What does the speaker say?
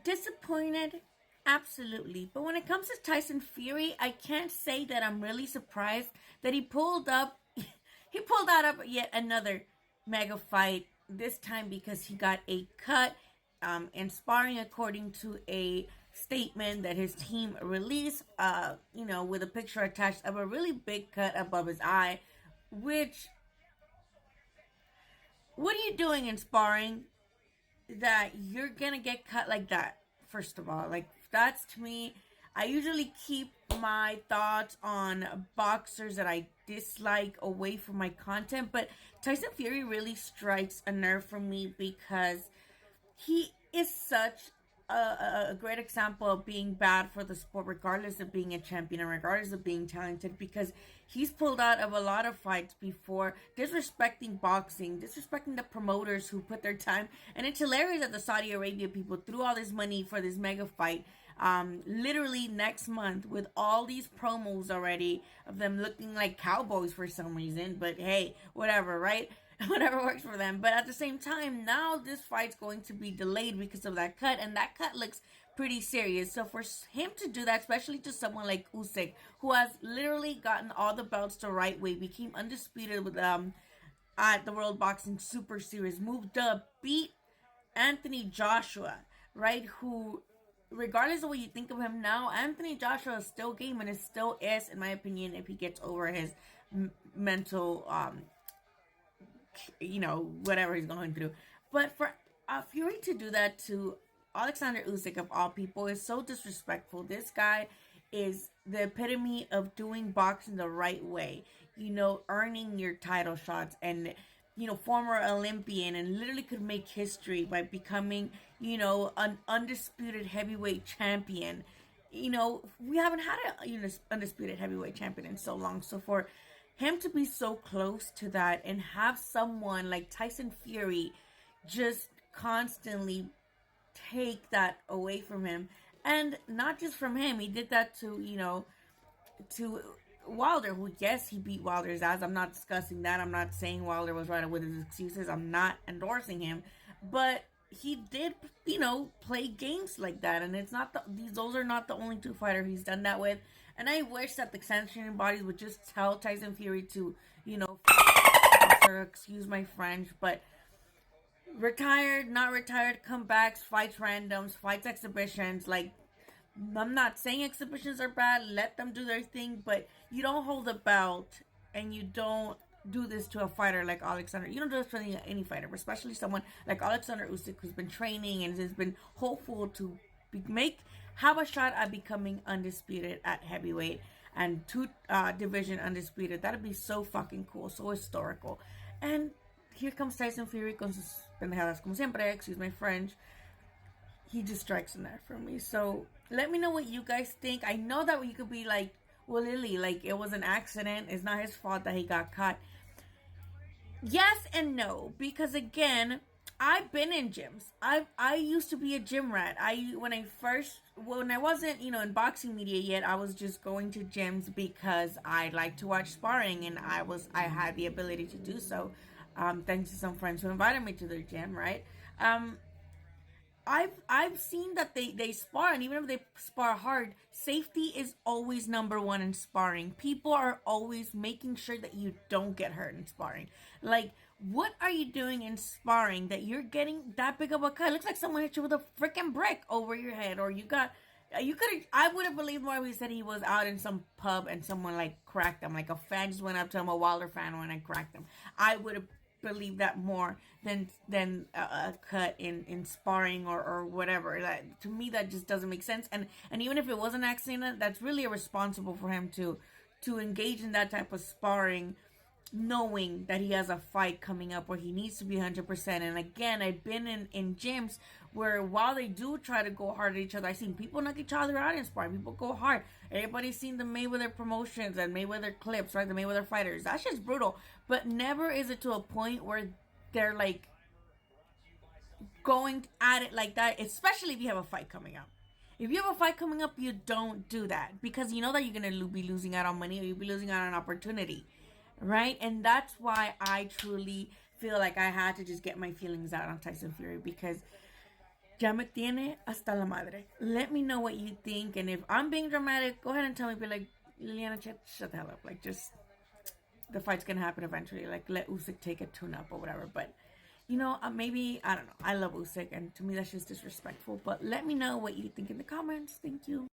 Disappointed? Absolutely. But when it comes to Tyson Fury, I can't say that I'm really surprised that he pulled up he pulled out of yet another mega fight, this time because he got a cut in sparring, according to a statement that his team released, with a picture attached of a really big cut above his eye, which, what are you doing in sparring that you're gonna get cut like that? First of all, like, that's, to me, I usually keep my thoughts on boxers that I dislike away from my content, but Tyson Fury really strikes a nerve for me because he is such a great example of being bad for the sport, regardless of being a champion and regardless of being talented, because he's pulled out of a lot of fights before, disrespecting boxing, disrespecting the promoters who put their time. And it's hilarious that the Saudi Arabia people threw all this money for this mega fight, literally next month, with all these promos already of them looking like cowboys for some reason. But hey, whatever, right? Whatever works for them. But at the same time, now this fight's going to be delayed because of that cut, and that cut looks pretty serious. So for him to do that, especially to someone like Usyk, who has literally gotten all the belts the right way, became undisputed with at the World Boxing Super Series, moved up, beat Anthony Joshua, right? Who, regardless of what you think of him now, Anthony Joshua is still game, and it still is, in my opinion, if he gets over his mental whatever he's going through. But for Fury to do that to Oleksandr Usyk, of all people, is so disrespectful. This guy is the epitome of doing boxing the right way, earning your title shots, and former Olympian, and literally could make history by becoming, an undisputed heavyweight champion. We haven't had an undisputed heavyweight champion in so long. So for him to be so close to that and have someone like Tyson Fury just constantly take that away from him, and not just from him, he did that to Wilder, who, yes, he beat Wilder's ass. I'm not discussing that. I'm not saying Wilder was right with his excuses. I'm not endorsing him, but he did, play games like that, and it's not those are not the only two fighters he's done that with. And I wish that the sanctioning bodies would just tell Tyson Fury to, excuse my French, but retired, not retired, comebacks, fights randoms, fights exhibitions. Like, I'm not saying exhibitions are bad. Let them do their thing, but you don't hold the belt, and you don't do this to a fighter like Oleksandr. You don't do this to any fighter, but especially someone like Oleksandr Usyk, who's been training and has been hopeful to have a shot at becoming undisputed at heavyweight, and two division undisputed. That'd be so fucking cool, so historical. And here comes Tyson Fury con sus pendejadas como siempre, excuse my French. He just strikes a nerve for me. So let me know what you guys think. I know that you could be like, well, Lily, like, it was an accident, it's not his fault that he got caught. Yes and no, because again, I've been in gyms. I used to be a gym rat. When I wasn't, in boxing media yet, I was just going to gyms because I like to watch sparring, and I had the ability to do so. Thanks to some friends who invited me to their gym, right? I've seen that they spar, and even if they spar hard, safety is always number one in sparring. People are always making sure that you don't get hurt in sparring. Like, what are you doing in sparring that you're getting that big of a cut? It looks like someone hit you with a freaking brick over your head, or you could have. I would have believed more if he said he was out in some pub and someone like cracked him, like a fan just went up to him, a Wilder fan went and cracked him. I would have believe that more than a cut in sparring or whatever. That, to me, that just doesn't make sense. And even if it was an accident, that's really irresponsible for him to engage in that type of sparring, knowing that he has a fight coming up where he needs to be 100%. And again, I've been in gyms where, while they do try to go hard at each other, I've seen people knock each other out in sparring. People go hard. Everybody's seen the Mayweather promotions and Mayweather clips, right? The Mayweather fighters. That shit's brutal. But never is it to a point where they're like going at it like that, especially if you have a fight coming up. If you have a fight coming up, you don't do that, because you know that you're going to be losing out on money, or you'll be losing out on opportunity, right? And that's why I truly feel like I had to just get my feelings out on Tyson Fury, because Ya me tiene hasta la madre. Let me know what you think. And if I'm being dramatic, go ahead and tell me. Be like, Liliana, shut the hell up. Like, just, the fight's gonna happen eventually. Like, let Usyk take a tune-up or whatever. But, maybe, I don't know. I love Usyk, and to me that's just disrespectful. But let me know what you think in the comments. Thank you.